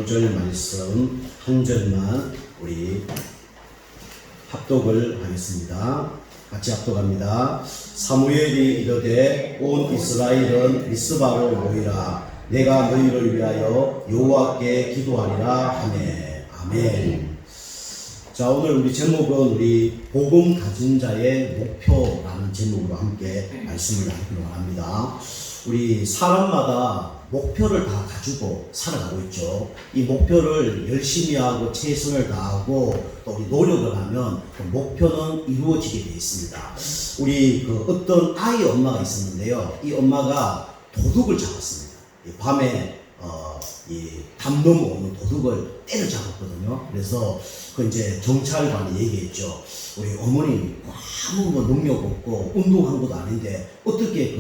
구절 말씀 한 절만 우리 합독을 하겠습니다. 같이 합독합니다. 사무엘이 이르되 온 이스라엘은 미스바로 모이라. 내가 너희를 위하여 여호와께 기도하리라 하네. 아멘. 자, 오늘 우리 제목은 우리 복음 가진 자의 목표라는 제목으로 함께 말씀을 나누기로 합니다. 우리 사람마다 목표를 다 가지고 살아가고 있죠. 이 목표를 열심히 하고 최선을 다하고 또 우리 노력을 하면 그 목표는 이루어지게 되어 있습니다. 우리 어떤 아이 엄마가 있었는데요. 이 엄마가 도둑을 잡았습니다. 밤에 이 담 넘어오는 도둑을 때려잡았거든요. 그래서 이제 경찰관이 얘기했죠. 우리 어머니 아무 능력 없고 운동한 것도 아닌데 어떻게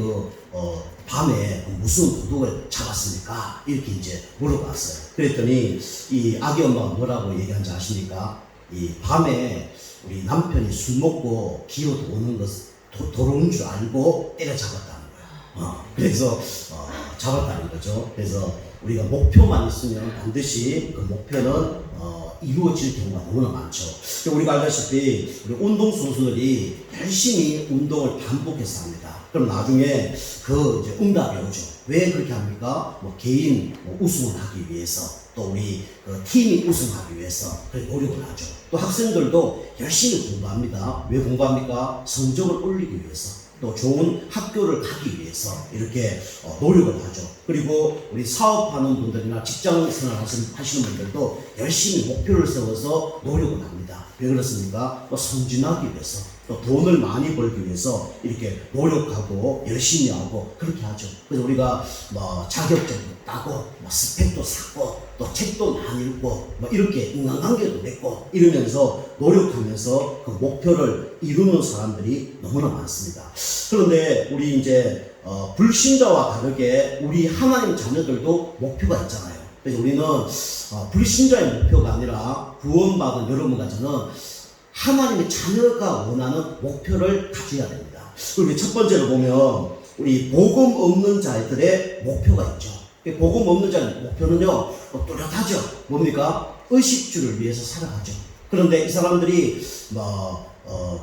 밤에 무슨 도둑을 잡았습니까? 이렇게 이제 물어봤어요. 그랬더니 이 아기 엄마가 뭐라고 얘기한지 아십니까? 이 밤에 우리 남편이 술 먹고 기어도 오는 것 도둑인 줄 알고 때려잡았다는 거야. 그래서 잡았다는 거죠. 그래서 우리가 목표만 있으면 반드시 그 목표는 이루어질 경우가 너무나 많죠. 우리가 알다시피 우리 운동선수들이 열심히 운동을 반복해서 합니다. 그럼 나중에 이제 응답이 오죠. 왜 그렇게 합니까? 개인 우승을 하기 위해서, 또 우리 팀이 우승하기 위해서 노력을 하죠. 또 학생들도 열심히 공부합니다. 왜 공부합니까? 성적을 올리기 위해서. 또 좋은 학교를 가기 위해서 이렇게 노력을 하죠. 그리고 우리 사업하는 분들이나 직장 생활 하시는 분들도 열심히 목표를 세워서 노력을 합니다. 왜 그렇습니까? 또 성진하기 위해서, 또 돈을 많이 벌기 위해서 이렇게 노력하고 열심히 하고 그렇게 하죠. 그래서 우리가 자격증도 따고 스펙도 쌓고 또 책도 많이 읽고 이렇게 인간관계도 맺고 이러면서 노력하면서 그 목표를 이루는 사람들이 너무나 많습니다. 그런데 우리 이제 불신자와 다르게 우리 하나님 자녀들도 목표가 있잖아요. 그래서 우리는 불신자의 목표가 아니라 구원받은 여러분과 저는 하나님의 자녀가 원하는 목표를 가져야 됩니다. 그리고 첫 번째로 보면 우리 복음 없는 자들의 목표가 있죠. 복음 없는 자의 목표는요, 뚜렷하죠. 뭡니까? 의식주를 위해서 살아가죠. 그런데 이 사람들이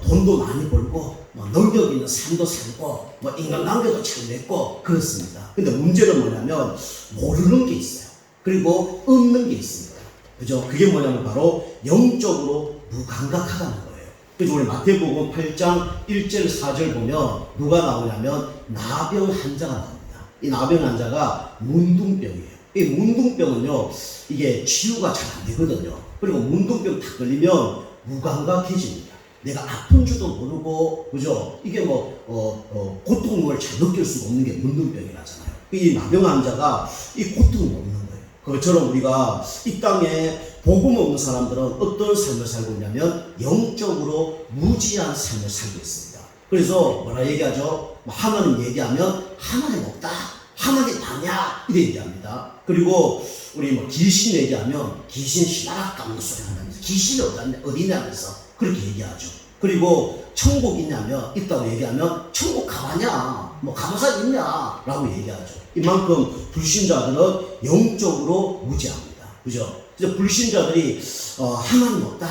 돈도 많이 벌고 능력 있는 삶도 살고 인간관계도 잘 맺고 그렇습니다. 근데 문제는 뭐냐면 모르는 게 있어요. 그리고 없는 게 있습니다. 그죠? 그게 뭐냐면 바로 영적으로 무감각하다는 거예요. 그래서 우리 마태복음 8장 1절 4절 보면 누가 나오냐면 나병 환자가 나옵니다. 이 나병 환자가 문둥병이에요. 이 문둥병은요, 이게 치유가 잘 안 되거든요. 그리고 문둥병 딱 걸리면 무감각해집니다. 내가 아픈 줄도 모르고, 그죠? 이게 고통을 잘 느낄 수가 없는 게 문둥병이라잖아요. 이 나병 환자가 이 고통을 없는 거예요. 그것처럼 우리가 이 땅에 복음 없는 사람들은 어떤 삶을 살고 있냐면 영적으로 무지한 삶을 살고 있습니다. 그래서 뭐라 얘기하죠? 하나님 얘기하면 하나님 없다, 하나님 아니야 이래 얘기합니다. 그리고 우리 귀신 얘기하면 귀신 신나락 까먹는 소리 한다면서 귀신이 어디냐면서 그렇게 얘기하죠. 그리고 천국 있냐면 있다고 얘기하면 천국 가봤냐, 가보사 있냐 라고 얘기하죠. 이만큼 불신자들은 영적으로 무지합니다. 그죠? 그래서 불신자들이 하나님 없다,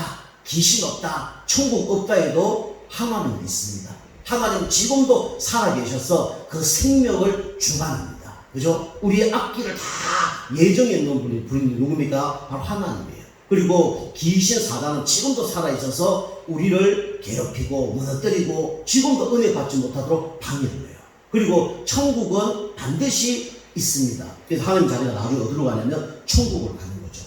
귀신 없다, 천국 없다 해도 하나님은 있습니다. 하나님 지금도 살아계셔서 그 생명을 주관합니다. 그죠? 우리의 앞길을 다 예정해 놓은 분이 누굽니까? 바로 하나님이에요. 그리고 귀신 사단은 지금도 살아있어서 우리를 괴롭히고 무너뜨리고 지금도 은혜 받지 못하도록 방해를 해요. 그리고 천국은 반드시 있습니다. 그래서 하나님 자리가 나중에 어디로 가냐면 천국으로 가는 거죠.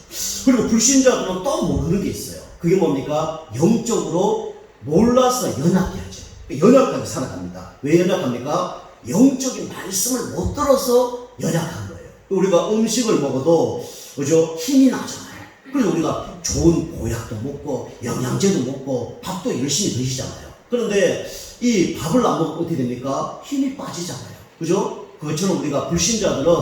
그리고 불신자들은 또 모르는 게 있어요. 그게 뭡니까? 영적으로 몰라서 연약해하죠. 연약하게 살아갑니다. 왜 연약합니까? 영적인 말씀을 못 들어서 연약한 거예요. 우리가 음식을 먹어도 그죠? 힘이 나잖아요. 그래서 우리가 좋은 보약도 먹고 영양제도 먹고 밥도 열심히 드시잖아요. 그런데 이 밥을 안 먹으면 어떻게 됩니까? 힘이 빠지잖아요. 그죠? 그것처럼 우리가 불신자들은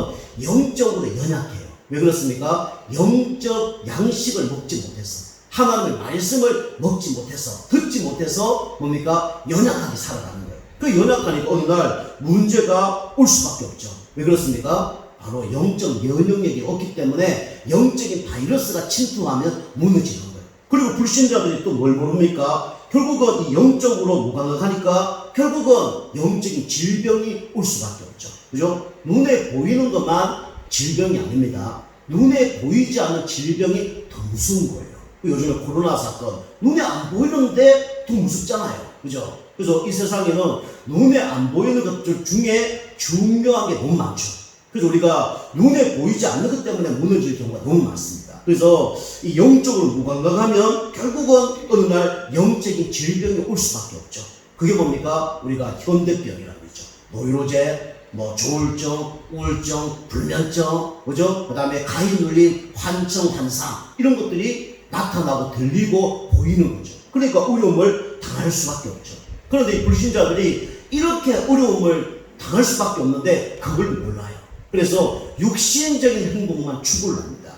영적으로 연약해요. 왜 그렇습니까? 영적 양식을 먹지 못해서, 하나님의 말씀을 먹지 못해서, 듣지 못해서 뭡니까? 연약하게 살아가는 거예요. 그 연약하니까 어느 날 문제가 올 수밖에 없죠. 왜 그렇습니까? 바로 영적 면역력이 없기 때문에 영적인 바이러스가 침투하면 무너지는 거예요. 그리고 불신자들이 또 뭘 모릅니까? 결국은 이 영적으로 무감각하니까 결국은 영적인 질병이 올 수밖에 없죠. 그죠? 눈에 보이는 것만 질병이 아닙니다. 눈에 보이지 않는 질병이 더 무서운 거예요. 요즘에 코로나 사건, 눈에 안 보이는데 더 무섭잖아요. 그죠? 그래서 이 세상에는 눈에 안 보이는 것들 중에 중요한 게 너무 많죠. 그래서 우리가 눈에 보이지 않는 것 때문에 무너질 경우가 너무 많습니다. 그래서 이 영적으로 무감각하면 결국은 어느 날 영적인 질병이 올 수밖에 없죠. 그게 뭡니까? 우리가 현대병이라고 그러죠. 노이로제, 조울증, 우울증, 불면증, 그죠? 그 다음에 가위 눌림, 환청, 환상, 이런 것들이 나타나고 들리고 보이는 거죠. 그러니까 어려움을 당할 수밖에 없죠. 그런데 이 불신자들이 이렇게 어려움을 당할 수밖에 없는데 그걸 몰라요. 그래서 육신적인 행복만 추구를 합니다.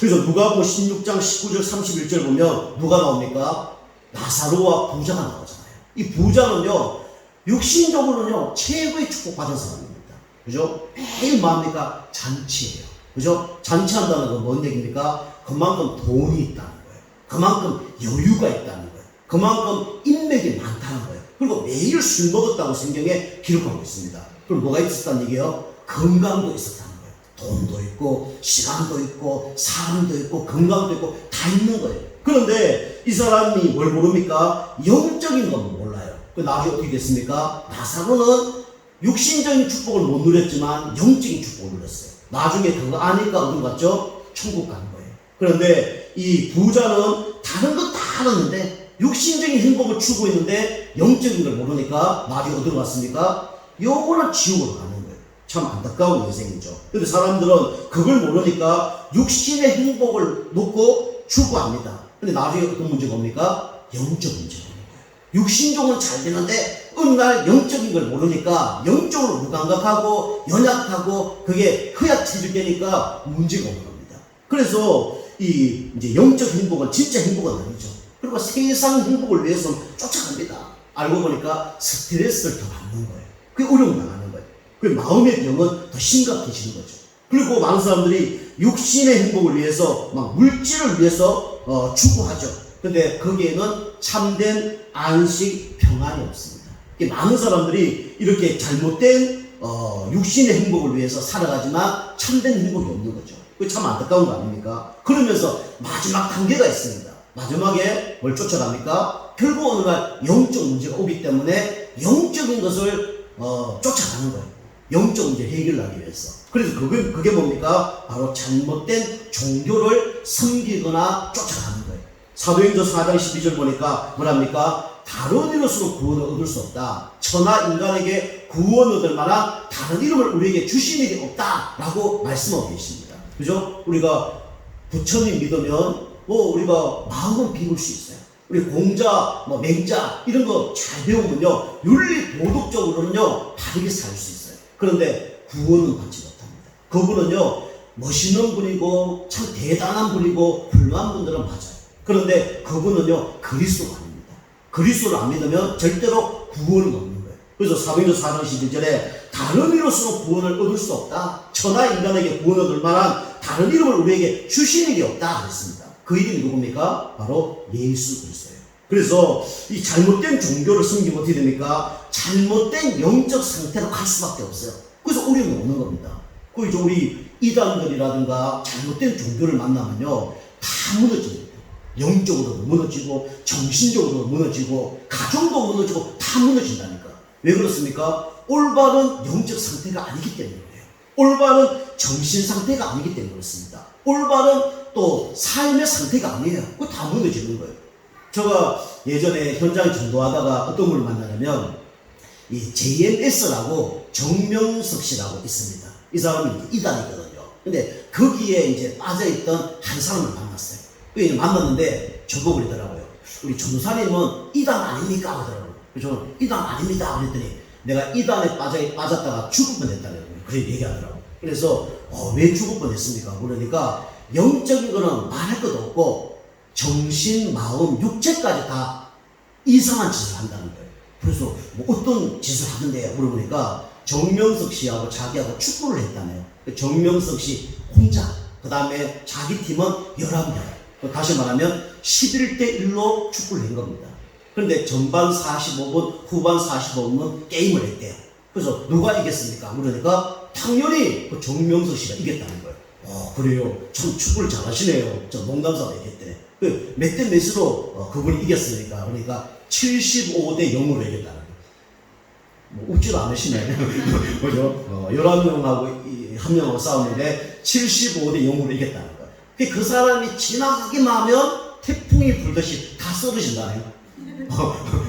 그래서 누가복음 16장 19절 31절 보면 누가 나옵니까? 나사로와 부자가 나오잖아요. 이 부자는요, 육신적으로는요, 최고의 축복받은 사람입니다. 그죠? 매일 뭡니까? 잔치예요. 그죠? 잔치한다는 건 뭔 얘기입니까? 그만큼 돈이 있다는 거예요. 그만큼 여유가 있다는 거예요. 그만큼 인맥이 많다는 거예요. 그리고 매일 술 먹었다고 성경에 기록하고 있습니다. 그럼 뭐가 있었다는 얘기예요? 건강도 있었다는 거예요. 돈도 있고 시간도 있고 사람도 있고 건강도 있고 다 있는 거예요. 그런데 이 사람이 뭘 모릅니까? 영적인 건 몰라요. 그 나중에 어떻게 됐습니까? 나사로는 육신적인 축복을 못 누렸지만 영적인 축복을 누렸어요. 나중에 그거 아니까 어디 갔죠? 천국 간 거예요. 그런데 이 부자는 다른 거 다 알았는데 육신적인 행복을 추구했는데 영적인 걸 모르니까 나중에 어디로 갔습니까? 영원한 지옥으로 가는 거예요. 참 안타까운 인생이죠. 근데 사람들은 그걸 모르니까 육신의 행복을 놓고 추구합니다. 근데 나중에 어떤 문제가 옵니까? 영적 문제가 오는 거예요. 육신적으로는 잘 되는데 어느 날 영적인 걸 모르니까 영적으로 무감각하고 연약하고 그게 허약해질 때니까 문제가 오는 겁니다. 그래서 이제 영적 행복은 진짜 행복은 아니죠. 그리고 세상 행복을 위해서 쫓아갑니다. 알고 보니까 스트레스를 더 받는 거예요. 그게 어려움 당하는 거예요. 그 마음의 병은 더 심각해지는 거죠. 그리고 많은 사람들이 육신의 행복을 위해서 막 물질을 위해서 추구하죠. 근데 거기에는 참된 안식 평안이 없습니다. 많은 사람들이 이렇게 잘못된 육신의 행복을 위해서 살아가지만 참된 행복이 없는 거죠. 그게 참 안타까운 거 아닙니까? 그러면서 마지막 단계가 있습니다. 마지막에 뭘 쫓아갑니까? 결국 어느 날 영적 문제가 오기 때문에 영적인 것을 쫓아가는 거예요. 영적 문제 해결하기 위해서. 그래서 그게 뭡니까? 바로 잘못된 종교를 섬기거나 쫓아가는 거예요. 사도행전 4장 12절 보니까 뭐랍니까? 다른 이로서는 구원을 얻을 수 없다. 천하 인간에게 구원을 얻을 만한 다른 이름을 우리에게 주신 일이 없다라고 말씀하고 계십니다. 그죠? 우리가 부처님 믿으면 우리가 마음은 비울 수 있어요. 우리 공자, 맹자 이런 거 잘 배우면요, 윤리 도덕적으로는요 바르게 살 수 있어요. 그런데 구원은 받지 못합니다. 그분은요 멋있는 분이고 참 대단한 분이고 훌륭한 분들은 맞아요. 그런데 그분은요 그리스도가 아닙니다. 그리스도를 안 믿으면 절대로 구원은 없는 거예요. 그래서 사도행전 4장 11절에 다른 이로서는 구원을 얻을 수 없다. 천하 인간에게 구원을 얻을 만한 다른 이름을 우리에게 주신 일이 없다 그랬습니다. 그 이름이 누굽니까? 바로 예수 그리스도예요. 그래서 이 잘못된 종교를 섬기면 어떻게 됩니까? 잘못된 영적 상태로 갈 수밖에 없어요. 그래서 어려움이 오는 겁니다. 그 이제 우리 이단들이라든가 잘못된 종교를 만나면요 다 무너집니다. 영적으로도 무너지고 정신적으로도 무너지고 가정도 무너지고 다 무너진다니까. 왜 그렇습니까? 올바른 영적 상태가 아니기 때문에 그래요. 올바른 정신 상태가 아니기 때문에 그렇습니다. 올바른 또 삶의 상태가 아니에요. 그거 다 무너지는 거예요. 제가 예전에 현장에 전도하다가 어떤 분을 만나냐면 이 JMS라고 정명석 씨라고 있습니다. 이 사람이 이단이거든요. 근데 거기에 이제 빠져있던 한 사람을 만났어요. 만났는데 저보고 그러더라고요. 우리 전도사님은 이단 아닙니까? 그러더라고요. 그래서 저는 이단 아닙니다. 그랬더니 내가 이단에 빠졌다가 죽을 뻔했다고 그렇게 얘기하더라고요. 그래서 왜 죽을 뻔했습니까? 그러니까 영적인 거는 말할 것도 없고 정신, 마음, 육체까지 다 이상한 짓을 한다는 거예요. 그래서 어떤 짓을 하던데요? 물어보니까 정명석 씨하고 자기하고 축구를 했다네요. 정명석 씨 혼자, 그 다음에 자기 팀은 11명. 다시 말하면 11대 1로 축구를 한 겁니다. 그런데 전반 45분, 후반 45분 게임을 했대요. 그래서 누가 이겼습니까? 그러니까 당연히 그 정명석 씨가 이겼다는 거예요. 그래요. 참 축구를 잘하시네요. 저 농담삼아 얘기했대. 몇 대 몇으로 그분이 이겼습니까? 그러니까 75대 0으로 이겼다는 거예요. 뭐 웃지도 않으시네. 그죠? 11명하고 한 명하고 싸우는데 75대 0으로 이겼다는 거예요. 그 사람이 지나가기만 하면 태풍이 불듯이 다 쏟아진다네요.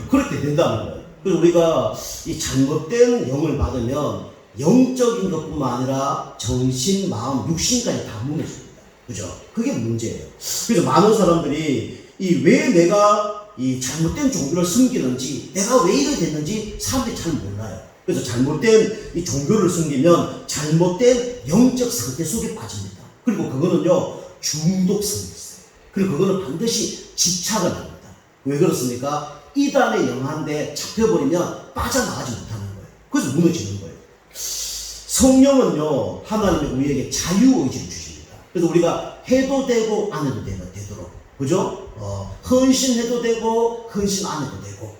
그렇게 된다는 거예요. 그래서 우리가 이 잘못된 영을 받으면 영적인 것뿐만 아니라 정신, 마음, 육신까지 다 무너집니다. 그죠? 그게 문제예요. 그래서 많은 사람들이 왜 내가 이 잘못된 종교를 숨기는지, 내가 왜 이렇게 됐는지 사람들이 잘 몰라요. 그래서 잘못된 이 종교를 숨기면 잘못된 영적 상태 속에 빠집니다. 그리고 그거는요, 중독성이 있어요. 그리고 그거는 반드시 집착을 합니다. 왜 그렇습니까? 이단의 영한데 잡혀버리면 빠져나가지 못하는 거예요. 그래서 무너지는 거예요. 성령은요, 하나님이 우리에게 자유의지를 주십니다. 그래서 우리가 해도 되고 안 해도 되도록, 그죠? 헌신해도 되고 헌신 안 해도 되고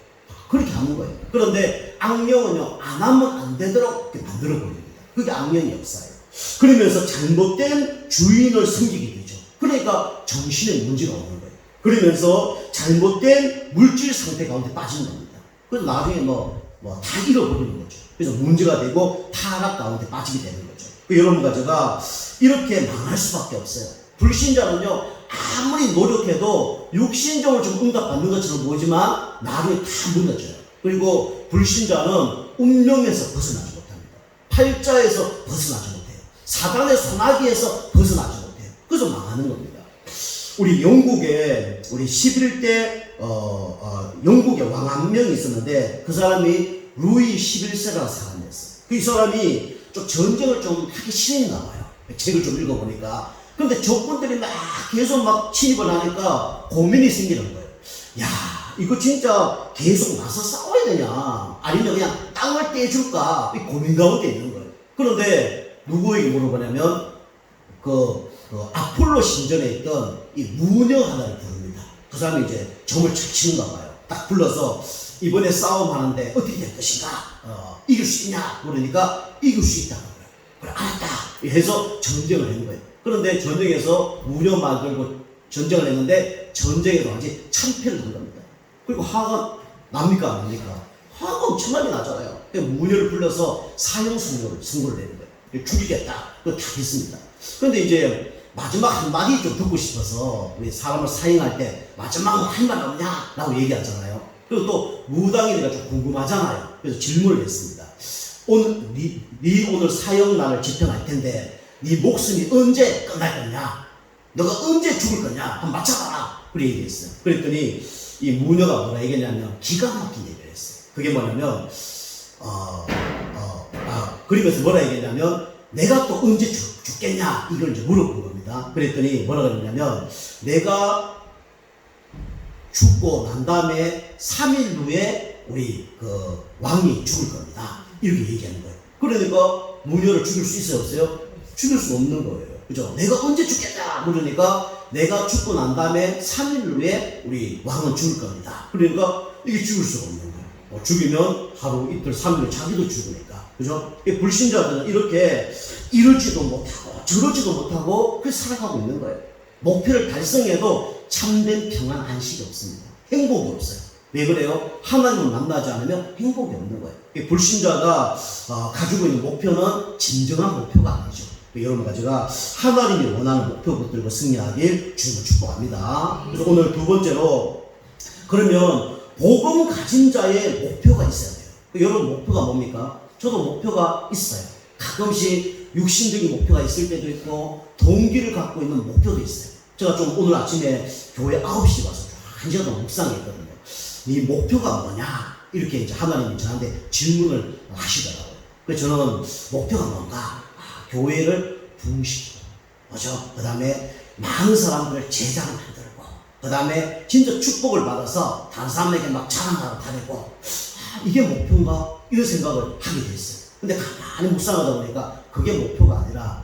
그렇게 하는 거예요. 그런데 악령은요, 안 하면 안 되도록 이렇게 만들어버립니다. 그게 악령의 역사예요. 그러면서 잘못된 주인을 섬기게 되죠. 그러니까 정신에 문제가 오는 거예요. 그러면서 잘못된 물질 상태 가운데 빠지는 겁니다. 그래서 나중에 다 잃어버리는 거죠. 그래서 문제가 되고 타락 가운데 빠지게 되는 거죠. 여러분과 제가 이렇게 망할 수밖에 없어요. 불신자는요, 아무리 노력해도 육신적으로 좀 응답받는 것처럼 보이지만 나중에 다 무너져요. 그리고 불신자는 운명에서 벗어나지 못합니다. 팔자에서 벗어나지 못해요. 사단의 소나기에서 벗어나지 못해요. 그래서 망하는 겁니다. 우리 영국에 우리 11대 영국의 왕 한 명이 있었는데 그 사람이 루이 11세라는 사람이었어요. 이 사람이 좀 전쟁을 좀 하기 싫었나 봐요. 책을 좀 읽어보니까. 근데 적군들이 막 계속 막 침입을 하니까 고민이 생기는 거예요. 야, 이거 진짜 계속 나서 싸워야 되냐? 아니면 그냥 땅을 떼줄까? 이 고민 가운데 있는 거예요. 그런데 누구에게 물어보냐면 아폴로 신전에 있던 이 무녀 하나를 부릅니다. 그 사람이 이제 점을 잘 치는가 봐요. 딱 불러서 이번에 싸움하는데 어떻게 될 것인가? 이길 수 있냐? 그러니까 이길 수 있다고 그래요. 그래, 알았다. 해서 전쟁을 한 거예요. 그런데 전쟁에서 무녀 만들고 전쟁을 했는데 전쟁에서 완전히 참패를 한 겁니다. 그리고 화가 납니까? 안 납니까? 화가 엄청나게 나잖아요. 무녀를 불러서 사형 선고를 내는 거예요. 죽이겠다. 그거 다 했습니다. 그런데 이제 마지막 한마디 좀 듣고 싶어서 우리 사람을 사형할 때 마지막으로 할 말 없냐? 라고 얘기하잖아요. 그리고 또 무당이니까 좀 궁금하잖아요. 그래서 질문을 했습니다. 오늘 네 오늘 사형날을 집행할 텐데 네 목숨이 언제 끝날 거냐? 너가 언제 죽을 거냐? 한번 맞춰봐라. 그렇게 얘기했어요. 그랬더니 이 무녀가 뭐라 얘기했냐면 기가 막힌 얘기를 했어요. 그게 뭐냐면 그러면서 뭐라 얘기했냐면 내가 또 언제 죽겠냐? 이걸 이제 물어본 겁니다. 그랬더니 뭐라 그랬냐면 내가 죽고 난 다음에 3일 후에 우리 왕이 죽을 겁니다. 이렇게 얘기하는 거예요. 그러니까 무녀를 죽일 수 있어요, 없어요? 죽일 수 없는 거예요. 그죠? 내가 언제 죽겠다! 그러니까 내가 죽고 난 다음에 3일 후에 우리 왕은 죽을 겁니다. 그러니까 이게 죽을 수가 없는 거예요. 죽이면 하루, 이틀, 3일 자기도 죽으니까. 그죠? 불신자들은 이렇게 이러지도 못하고 저러지도 못하고 그렇게 살아가고 있는 거예요. 목표를 달성해도 참된 평안 안식이 없습니다. 행복이 없어요. 왜 그래요? 하나님을 만나지 않으면 행복이 없는 거예요. 불신자가 가지고 있는 목표는 진정한 목표가 아니죠. 여러분과 제가 하나님이 원하는 목표 붙들고 승리하길 주님을 축복합니다. 그래서 오늘 두 번째로 그러면 복음 가진 자의 목표가 있어야 돼요. 여러분 목표가 뭡니까? 저도 목표가 있어요. 가끔씩 육신적인 목표가 있을 때도 있고 동기를 갖고 있는 목표도 있어요. 제가 좀 오늘 아침에 교회 9시 와서 1시간 동안 묵상했거든요. 네 목표가 뭐냐? 이렇게 이제 하나님이 저한테 질문을 하시더라고요. 그래서 저는 목표가 뭔가? 교회를 부흥시키고, 그죠? 그 다음에 많은 사람들을 제자로 만들고, 그 다음에 진짜 축복을 받아서 다른 사람에게 막 자랑하고 다니고, 이게 목표인가? 이런 생각을 하게 됐어요. 근데 가만히 묵상하다 보니까 그게 목표가 아니라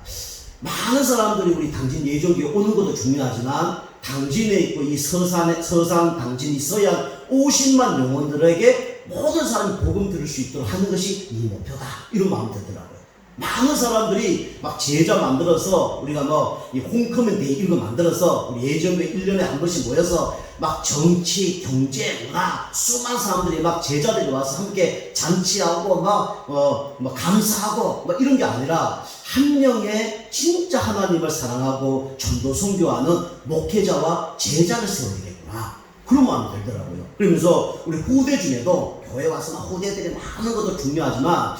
많은 사람들이 우리 당진 예정교회 오는 것도 중요하지만 당진에 있고 이 서산 당진이 서양 50만 영혼들에게 모든 사람이 복음 들을 수 있도록 하는 것이 이 목표다. 이런 마음이 들더라고요. 많은 사람들이 막 제자 만들어서 우리가 뭐 이 홈커먼 데이 이런 거 만들어서 우리 예정교회 1년에 한 번씩 모여서 막 정치, 경제, 문화 수많은 사람들이 막 제자들이 와서 함께 잔치하고 막 감사하고 막 이런 게 아니라 한 명의 진짜 하나님을 사랑하고 전도 선교하는 목회자와 제자를 세워야 되겠구나. 그런 마음이 들더라고요. 그러면서 우리 후대 중에도 교회 와서 후대들이 많은 것도 중요하지만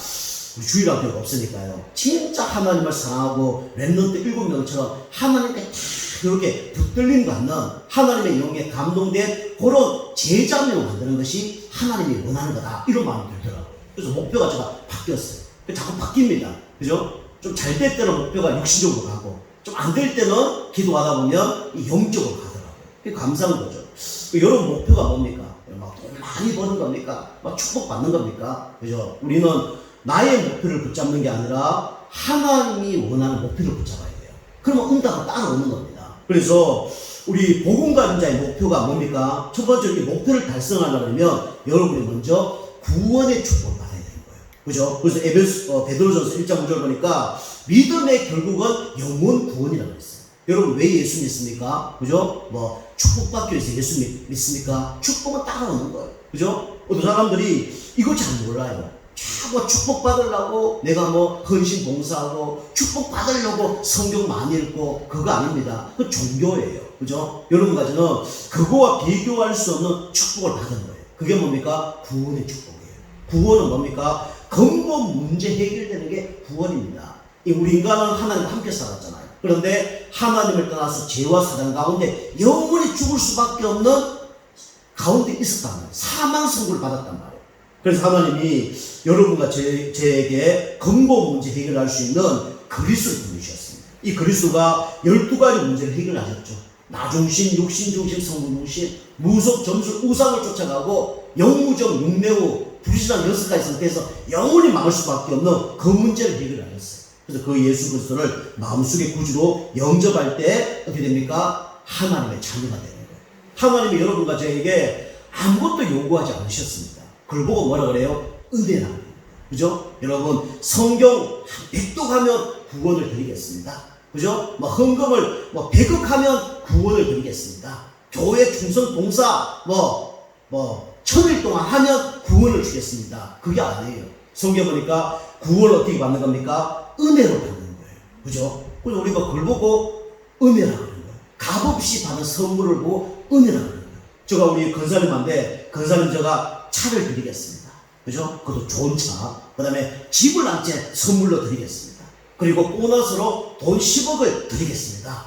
우리 주일학교가 없으니까요. 진짜 하나님을 사랑하고 랩런트 7명처럼 하나님께 다 이렇게 붙들림 갖는 하나님의 영에 감동된 그런 제자명을 만드는 것이 하나님이 원하는 거다. 이런 마음이 들더라고요. 그래서 목표가 제가 바뀌었어요. 자꾸 바뀝니다. 그죠? 좀 잘 될 때는 목표가 육신적으로 가고 좀 안 될 때는 기도하다 보면 이 영적으로 가더라고요. 그게 감사한 거죠. 여러분 목표가 뭡니까? 막 돈 많이 버는 겁니까? 막 축복받는 겁니까? 그죠? 우리는 나의 목표를 붙잡는 게 아니라 하나님이 원하는 목표를 붙잡아야 돼요. 그러면 응답은 따라오는 겁니다. 그래서 우리 복음가림자의 목표가 뭡니까? 첫 번째 목표를 달성하려면 여러분이 먼저 구원의 축복을 받아야 되는 거예요. 그죠? 그래서 베드로전서 1장 5절 보니까 믿음의 결국은 영혼 구원이라고 했어요. 여러분 왜 예수 믿습니까? 그죠? 뭐 축복받기 위해서 예수 믿습니까? 축복은 따라오는 거예요. 그죠? 어떤 사람들이 이거 잘 몰라요. 자꾸 축복받으려고 내가 뭐 헌신 봉사하고 축복받으려고 성경 많이 읽고 그거 아닙니다. 그 종교예요. 그죠? 여러분까지는 그거와 비교할 수 없는 축복을 받은 거예요. 그게 뭡니까? 구원의 축복이에요. 구원은 뭡니까? 근본 문제 해결되는 게 구원입니다. 우리 인간은 하나님과 함께 살았잖아요. 그런데 하나님을 떠나서 죄와 사단 가운데 영원히 죽을 수밖에 없는 가운데 있었단 말이에요. 사망 선고를 받았단 말이에요. 그래서 하나님이 여러분과 저에게 근본 문제 해결할 수 있는 그리스도를 보내주셨습니다. 이 그리스도가 12가지 문제를 해결하셨죠. 나중심, 육신중심, 성문중심, 무속, 점술, 우상을 쫓아가고 영무적, 육내우, 불신앙 6가지 상태에서 영원히 망할 수밖에 없는 그 문제를 해결하셨어요. 그래서 그 예수 그리스도를 마음속에 구주로 영접할 때 어떻게 됩니까? 하나님의 자녀가 되는 거예요. 하나님이 여러분과 저에게 아무것도 요구하지 않으셨습니다. 그걸 보고 뭐라 그래요? 은혜라고. 그죠? 여러분, 성경 100독하면 구원을 드리겠습니다. 그죠? 뭐, 헌금을 100억하면 구원을 드리겠습니다. 교회 충성 봉사, 1000일 동안 하면 구원을 주겠습니다. 그게 아니에요. 성경 보니까 구원을 어떻게 받는 겁니까? 은혜로 받는 거예요. 그죠? 그래서 우리가 그걸 보고 은혜라고 하는 거예요. 값없이 받은 선물을 보고 은혜라고 하는 거예요. 제가 우리 건사님한테, 건사님 제가 차를 드리겠습니다. 그죠? 그것도 좋은 차. 그 다음에 집을 한 채 선물로 드리겠습니다. 그리고 보너스로 돈 10억을 드리겠습니다.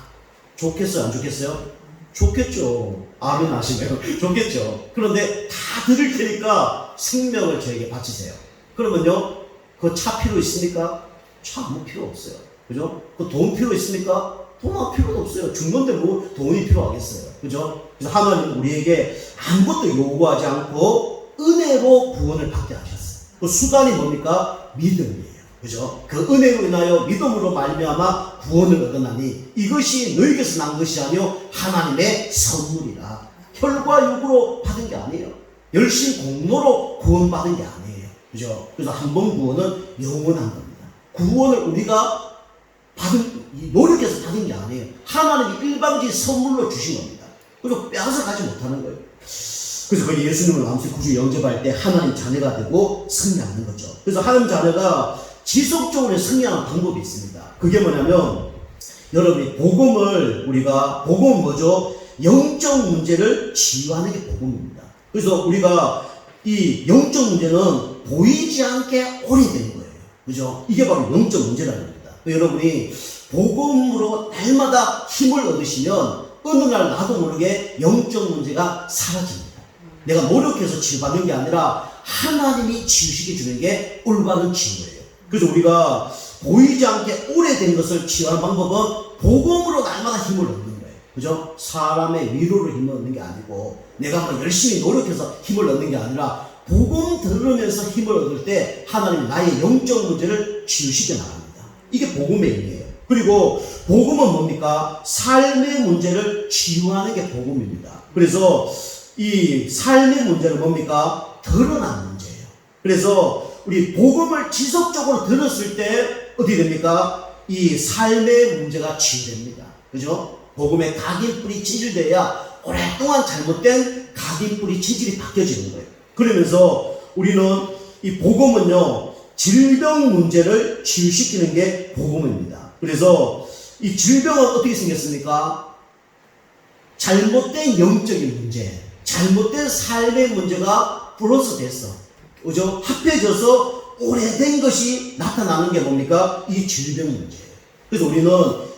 좋겠어요? 안 좋겠어요? 좋겠죠. 아멘 하시면 좋겠죠. 그런데 다 드릴 테니까 생명을 저에게 바치세요. 그러면요, 그 차 필요 있습니까? 차 아무 필요 없어요. 그죠? 그 돈 필요 있습니까? 돈 필요도 없어요. 준 건데 뭐 돈이 필요하겠어요. 그죠? 그래서 하나님은 우리에게 아무것도 요구하지 않고 은혜로 구원을 받게 하셨어요. 그 수단이 뭡니까? 믿음이에요. 그죠? 그 은혜로 인하여 믿음으로 말미암아 구원을 얻었나니 이것이 너희에게서 난 것이 아니요 하나님의 선물이라. 혈과 육으로 받은 게 아니에요. 열심 공로로 구원받은 게 아니에요. 그죠? 그래서 한 번 구원은 영원한 겁니다. 구원을 우리가 노력해서 받은 게 아니에요. 하나님이 일방적인 선물로 주신 겁니다. 그리고 빼앗아 가지 못하는 거예요. 그래서 그 예수님을 마음속에 구주 영접할 때 하나님 자녀가 되고 승리하는 거죠. 그래서 하나님 자녀가 지속적으로 승리하는 방법이 있습니다. 그게 뭐냐면 여러분이 복음은 뭐죠? 영적 문제를 치유하는 게 복음입니다. 그래서 우리가 이 영적 문제는 보이지 않게 오래된 거예요. 그죠? 이게 바로 영적 문제라는 겁니다. 여러분이 복음으로 날마다 힘을 얻으시면 어느 날 나도 모르게 영적 문제가 사라집니다. 내가 노력해서 치유받는 게 아니라 하나님이 치유시켜 주는 게 올바른 치유예요. 그래서 우리가 보이지 않게 오래된 것을 치유하는 방법은 복음으로 날마다 힘을 얻는 거예요. 그죠? 사람의 위로를 힘을 얻는 게 아니고 내가 뭐 열심히 노력해서 힘을 얻는 게 아니라 복음 들으면서 힘을 얻을 때 하나님이 나의 영적 문제를 치유시켜 나갑니다. 이게 복음의 의미예요. 그리고 복음은 뭡니까? 삶의 문제를 치유하는 게 복음입니다. 그래서 이 삶의 문제는 뭡니까? 드러난 문제예요. 그래서 우리 복음을 지속적으로 들었을 때 어떻게 됩니까? 이 삶의 문제가 치유됩니다. 그죠? 복음의 각인뿌리 체질돼야 오랫동안 잘못된 각인뿌리 체질이 바뀌어지는 거예요. 그러면서 우리는 이 복음은요, 질병 문제를 치유시키는 게 복음입니다. 그래서 이 질병은 어떻게 생겼습니까? 잘못된 영적인 문제, 잘못된 삶의 문제가 플러스 됐어. 그죠? 합해져서 오래된 것이 나타나는 게 뭡니까? 이 질병 문제예요. 그래서 우리는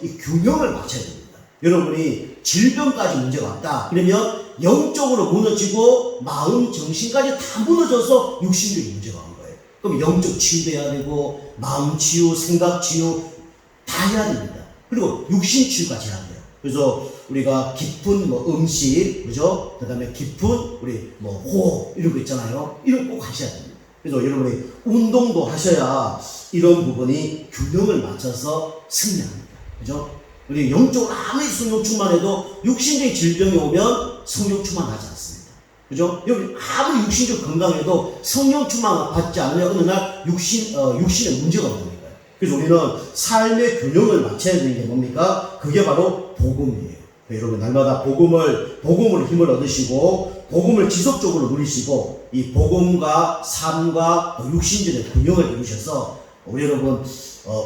이 균형을 맞춰야 됩니다. 여러분이 질병까지 문제가 왔다. 그러면 영적으로 무너지고 마음, 정신까지 다 무너져서 육신적인 문제가 온 거예요. 그럼 영적 치유돼야 되고 마음 치유, 생각 치유 다 해야 됩니다. 그리고 육신 치유까지 해야 돼요. 그래서 우리가 깊은 음식, 그죠? 그 다음에 깊은 우리 호흡 이런 거 있잖아요. 이런 거 꼭 하셔야 됩니다. 그래서 여러분이 운동도 하셔야 이런 부분이 균형을 맞춰서 승리합니다. 그죠? 우리 영적으로 아무리 성령 충만해도 육신적인 질병이 오면 성령 충만하지 않습니다. 그죠? 여러분 아무리 육신적 건강해도 성령 충만 받지 않으면 어느 날 육신에 문제가 오는 거예요. 그래서 우리는 삶의 균형을 맞춰야 되는 게 뭡니까? 그게 바로 복음이에요. 여러분 날마다 복음을 힘을 얻으시고 복음을 지속적으로 누리시고 이 복음과 삶과 육신적인 균형을 이루셔서 우리 여러분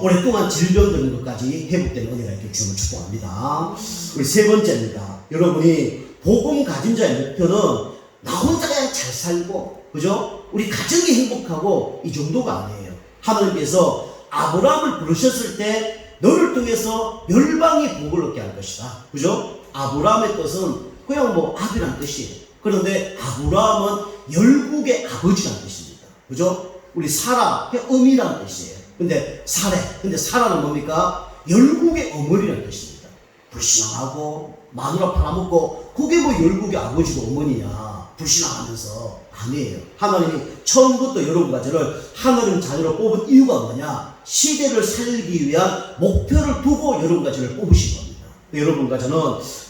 오랫동안 질병되는 것까지 회복되는 은혜가 있길 주님을 축복합니다. 우리 세 번째입니다. 여러분이 복음 가진 자의 목표는 나 혼자 그냥 잘 살고, 그죠? 우리 가정이 행복하고 이 정도가 아니에요. 하나님께서 아브라함을 부르셨을 때 너를 통해서 열방이 복을 얻게 할 것이다. 그죠? 아브라함의 뜻은 그냥 아비란 뜻이에요. 그런데 아브라함은 열국의 아버지란 뜻입니다. 그죠? 우리 사라, 그냥 어미란 뜻이에요. 근데 사라는 뭡니까? 열국의 어머니란 뜻입니다. 불신앙하고 마누라 팔아먹고 그게 열국의 아버지고 어머니냐 불신앙하면서 아니에요. 하나님이 처음부터 여러분과 저를 하나님 자녀로 뽑은 이유가 뭐냐? 시대를 살기 위한 목표를 두고 여러분과 저를 뽑으신 겁니다. 여러분과 저는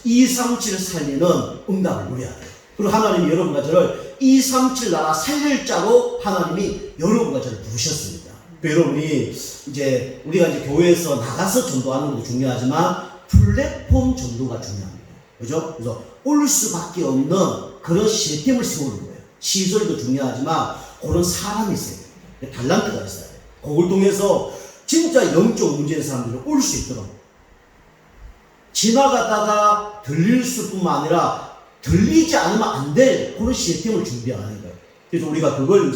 237 살리는 응답을 누려야 돼요. 그리고 하나님이 여러분과 저를 237 나라 살릴 자로 하나님이 여러분과 저를 부르셨습니다. 여러분이 우리가 교회에서 나가서 전도하는 것도 중요하지만 플랫폼 전도가 중요합니다. 그죠? 그래서 올 수밖에 없는 그런 시스템을 세우는 거예요. 시설도 중요하지만 그런 사람이 있어야 돼요. 달란트가 있어야 돼요. 그걸 통해서 진짜 영적 문제의 사람들이 올 수 있도록 지나가다가 들릴 수뿐만 아니라 들리지 않으면 안 될 그런 시스템을 준비하는 거예요. 그래서 우리가 그걸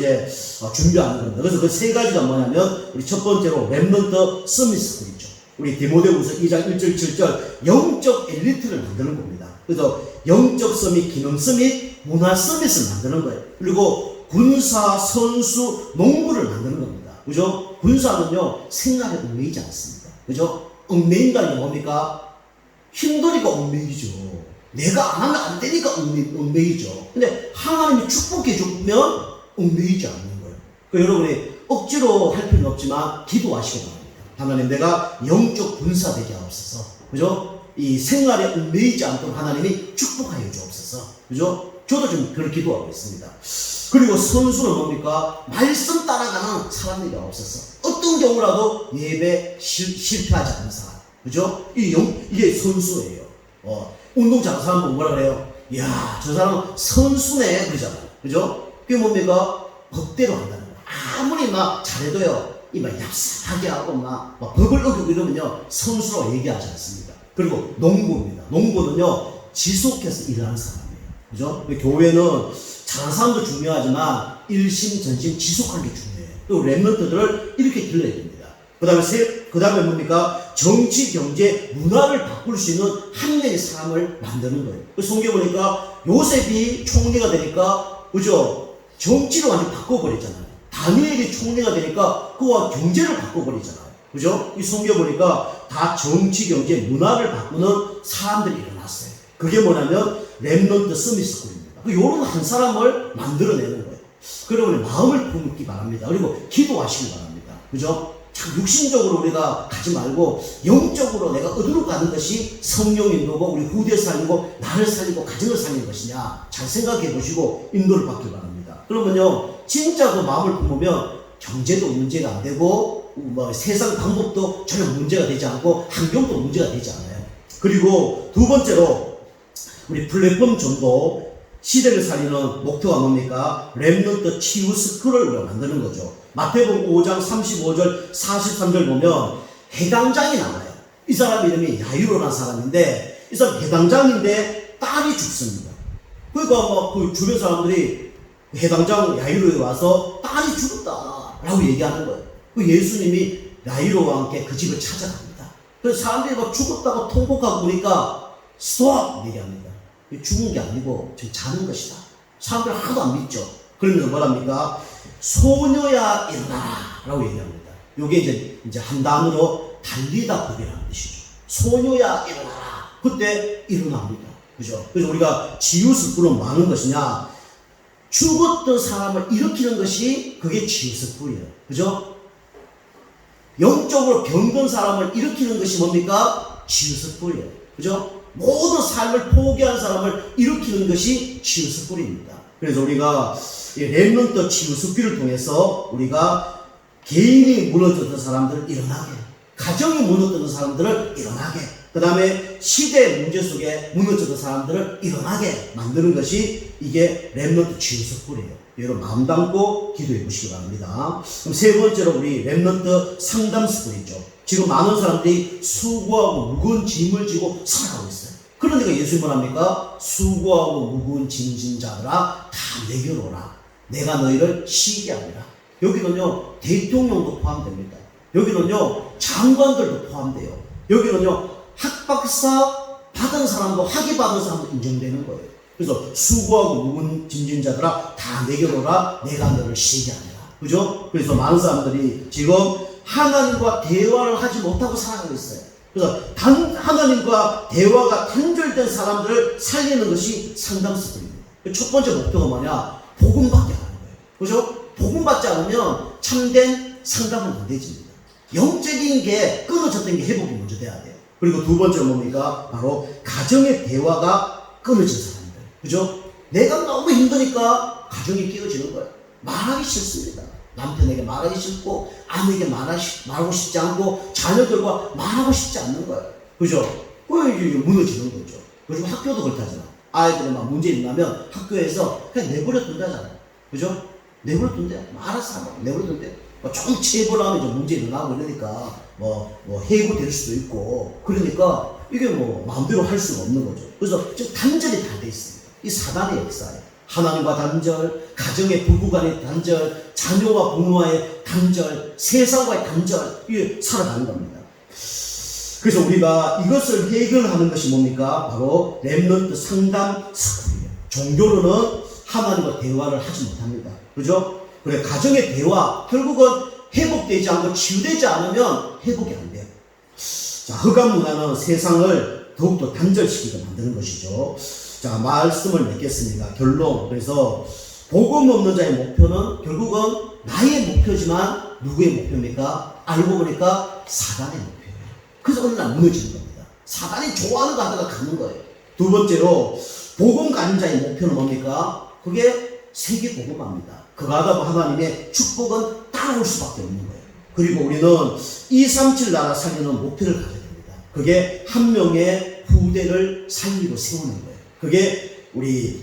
준비하는 겁니다. 그래서 그 세 가지가 뭐냐면 우리 첫 번째로 렘넌트 서밋스쿨 있죠. 우리 디모데후서 2장 1절 7절 영적 엘리트를 만드는 겁니다. 그래서 영적 서밋, 기능 서밋, 문화 서밋을 만드는 거예요. 그리고 군사, 선수, 농부를 만드는 겁니다. 그죠? 군사는요 생각에 얽매이지 않습니다. 그죠? 얽매인다는 게 뭡니까? 힘드니까 얽매이죠. 내가 안 하면 안 되니까 얽매이죠. 근데 하나님이 축복해 주면 얽매이지 않는 거예요. 그러니까 여러분이 억지로 할 필요는 없지만 기도하시기 바랍니다. 하나님, 내가 영적 군사 되게 하옵소서. 그죠? 이 생활에 얽매이지 않도록 하나님이 축복하여 주옵소서. 그죠? 저도 좀 그걸 기도하고 있습니다. 그리고 선수는 뭡니까? 말씀 따라가는 사람들이 없어서 어떤 경우라도 예배 실패하지 않는 사람. 그죠? 이게 선수예요. 운동 잘하는 사람 보면 뭐라 그래요? 이야, 저 사람은 선수네. 그러잖아요. 그죠? 그게 뭡니까? 법대로 한다는 거예요. 아무리 잘해도요, 얍삽하게 하고 법을 어기고 이러면요, 선수라고 얘기하지 않습니다. 그리고 농부입니다. 농부는요, 지속해서 일하는 사람이에요. 그죠? 교회는 잘하는 사람도 중요하지만, 일심, 전심, 지속하는 게 중요해요. 또 렘넌트들을 이렇게 길러야 됩니다. 그 다음에 뭡니까? 정치, 경제, 문화를 바꿀 수 있는 한 명의 사람을 만드는 거예요. 성경 보니까 요셉이 총리가 되니까, 그죠? 정치를 완전히 바꿔버렸잖아요. 다니엘이 총리가 되니까 그와 경제를 바꿔버리잖아요. 그죠? 이 성경 보니까 다 정치, 경제, 문화를 바꾸는 사람들이 일어났어요. 그게 뭐냐면 렘넌트 서밋스쿨입니다. 요런 한 사람을 만들어내는 거예요. 그러면 마음을 품기 바랍니다. 그리고 기도하시기 바랍니다. 그죠? 참 육신적으로 우리가 가지 말고 영적으로 내가 어디로 가는 것이 성령 인도고 우리 후대 살리고 나를 살리고 가정을 살리는 것이냐 잘 생각해 보시고 인도를 받기 바랍니다. 그러면요 진짜 그 마음을 품으면 경제도 문제가 안 되고 뭐 세상 방법도 전혀 문제가 되지 않고 환경도 문제가 되지 않아요. 그리고 두 번째로 우리 플랫폼 전도 시대를 살리는 목표가 뭡니까? 렘넌트 치유 스쿨을 우리가 만드는 거죠. 마태복음 5장 35절 43절 보면 해당장이 나와요. 이 사람 이름이 야이로라는 사람인데 이 사람 해당장인데 딸이 죽습니다. 그러니까 막 그 주변 사람들이 해당장 야이로에 와서 딸이 죽었다라고 얘기하는 거예요. 그 예수님이 야이로와 함께 그 집을 찾아갑니다. 그래서 사람들이 막 죽었다고 통곡하고 보니까 스톱 얘기합니다. 죽은 게 아니고 지금 자는 것이다. 사람들 하나도 안 믿죠. 그러면서 뭐랍니까? 소녀야 일어나라 라고 얘기합니다. 요게 이제 한 단어로 달리다 보기라는 뜻이죠. 소녀야 일어나라. 그때 일어납니다. 그죠? 그래서 우리가 치유스쿨은 뭐 하는 것이냐? 죽었던 사람을 일으키는 것이 그게 치유스쿨이에요. 그죠? 영적으로 병든 사람을 일으키는 것이 뭡니까? 치유스쿨이에요. 그죠? 모든 삶을 포기한 사람을 일으키는 것이 치유스쿨입니다. 그래서 우리가 렘넌트 치유스쿨을 통해서 우리가 개인이 무너졌던 사람들을 일어나게, 가정이 무너졌던 사람들을 일어나게, 그 다음에 시대의 문제 속에 무너졌던 사람들을 일어나게 만드는 것이 이게 렘넌트 치유스쿨이에요. 여러분 마음 담고 기도해 보시기 바랍니다. 그럼 세 번째로 우리 렘넌트 상담 스쿨이죠. 지금 많은 사람들이 수고하고 무거운 짐을 지고 살아가고 있어요. 그러니까 예수님은 뭐랍니까? 수고하고 무거운 짐진 자들아 다 내게로 오라. 내가 너희를 쉬게 하리라. 여기는요 대통령도 포함됩니다. 여기는요 장관들도 포함돼요. 여기는요 학박사 받은 사람도 학위 받은 사람도 인정되는 거예요. 그래서 수고하고 무거운 짐진 자들아 다 내게로 오라. 내가 너를 쉬게 하리라. 그죠? 그래서 많은 사람들이 지금 하나님과 대화를 하지 못하고 살아가고 있어요. 그래서 하나님과 대화가 단절된 사람들을 살리는 것이 상담스쿨입니다. 첫 번째 목표가 뭐냐? 복음받게 하는 거예요. 그죠? 복음받지 않으면 참된 상담은 안 되집니다. 영적인 게 끊어졌던 게 회복이 먼저 돼야 돼요. 그리고 두 번째로 뭡니까? 바로 가정의 대화가 끊어진 사람들. 그죠? 내가 너무 힘드니까 가정이 깨어지는 거예요. 말하기 싫습니다. 남편에게 말하기 싫고 아내에게 말하고 싶지 않고 자녀들과 말하고 싶지 않는 거예요. 그죠? 그게 이제 무너지는 거죠. 요즘 학교도 그렇다잖아. 아이들이 막 문제 있나면 학교에서 그냥 내버려 둔다잖아요. 그죠? 내버려 둔대요. 알아서 하고 내버려 둔대요. 좀 체벌하면 좀 문제 일어나고 이러니까 뭐 해고될 수도 있고 그러니까 이게 뭐 마음대로 할 수가 없는 거죠. 그래서 지금 단절이 다 돼 있습니다. 이 사단의 역사예요. 하나님과 단절, 가정의 부부 간의 단절, 자녀와 부모와의 단절, 세상과의 단절, 이게 살아가는 겁니다. 그래서 우리가 이것을 해결하는 것이 뭡니까? 바로 렘넌트 상담 스쿨이에요. 종교로는 하나님과 대화를 하지 못합니다. 그죠? 그래, 가정의 대화, 결국은 회복되지 않고 치유되지 않으면 회복이 안 돼요. 자, 흑암 문화는 세상을 더욱더 단절시키게 만드는 것이죠. 자, 말씀을 맺겠습니다. 결론. 그래서 복음 없는 자의 목표는 결국은 나의 목표지만 누구의 목표입니까? 알고 보니까 사단의 목표예요. 그래서 어느 날 무너지는 겁니다. 사단이 좋아하는 거 하다가 가는 거예요. 두 번째로 복음 가진 자의 목표는 뭡니까? 그게 세계 복음화입니다. 그거 하다 보면 하나님의 축복은 따라올 수밖에 없는 거예요. 그리고 우리는 237 나라 살리는 목표를 가져야 됩니다. 그게 한 명의 후대를 살리고 세우는 거예요. 그게 우리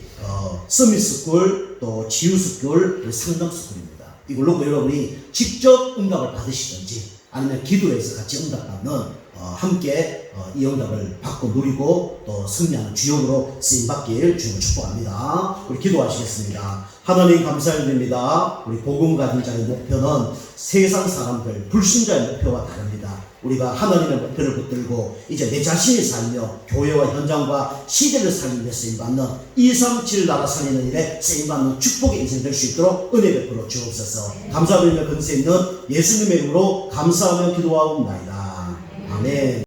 서밋스쿨 또 치유스쿨 상담스쿨입니다. 이걸로 여러분이 직접 응답을 받으시든지 아니면 기도해서 같이 응답받는 함께 이 응답을 받고 누리고 또 승리하는 주역으로 쓰임받길 주님을 축복합니다. 우리 기도하시겠습니다. 하나님 감사드립니다. 우리 복음 가진 자의 목표는 세상 사람들 불신자의 목표와 다릅니다. 우리가 하나님의 목표를 붙들고 이제 내 자신이 살며 교회와 현장과 시대를 살리는 데 쓰임받는 237 나라 살리는 일에 쓰임받는 축복의 인생 될 수 있도록 은혜 베풀어 주옵소서. 감사드리며 근세 있는 예수님의 이름으로 감사하며 기도하옵나이다. 아멘.